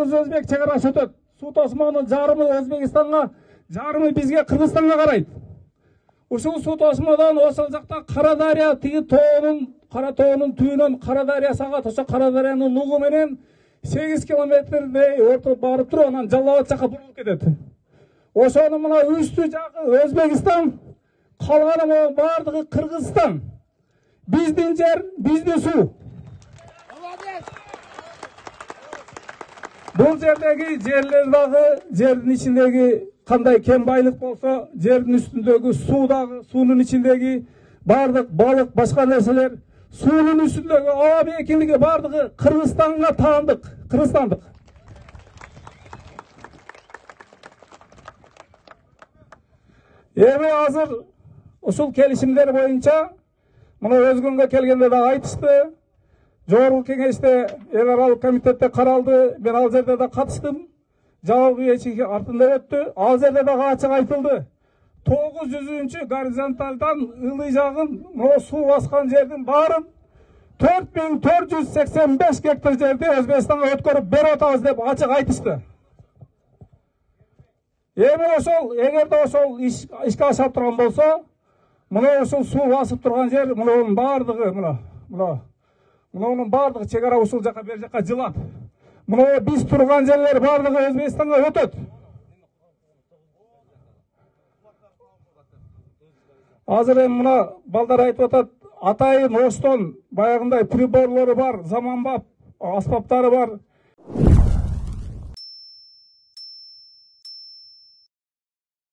Өзбек чекарасы өтөт. Суу тосмонун жарымы Өзбекстанга, жарымы бизге Кыргызстанга карайт. Ушул суу тосмодон ошол жакта Кара Дария тиги тоонун, Кара тоонун түбүнөн Кара Дария сагат, ошо Кара Дариянын нугу менен 8 километрдей өтүп барып туруп, анан Жалал Абад жакка бурулуп кетет. Ошону мына үстү жагы Өзбекстан, калганы бардыгы Кыргызстан. Биздин жер, биздин суу. Бул жердеги жерлер дагы, жердин ичиндеги кандай кем байлык болсо, жердин үстүндөгү суу дагы, суунун ичиндеги бардык балык, башка нерселер, суунун үстүндөгү аба бейкиндиги бардыгы Кыргызстанга таандык, Кыргызстандык. Эми азыр ушул келишимдер боюнча мына өзгөнгө келгенде да айтышты. Жогорку кеңеште, эл аралык комитетте каралды. Мен ал жерде да катыштым. Жабык ички артында өттү. Ал жерде дагы ачык айтылды. 900-чү горизонталдан ылый жагын, могу суу баскан жердин баарын 4485 гектар жерди Өзбекстанга өткөрүп берип атабыз деп ачык айтышты. Эми ошол, эгерде ошол ишке ашып турган болсо, мына ушул суу басып турган жер, мунун бардыгы, мунун бардыгы чегара ушул жака, бер жака жылат. Мына биз турган жерлер бардыгы Өзбекстанга өтөт. Азыр эми мына балдар айтып атат, атайын оштон баягындай приборлору бар, заманбап аспаптары бар.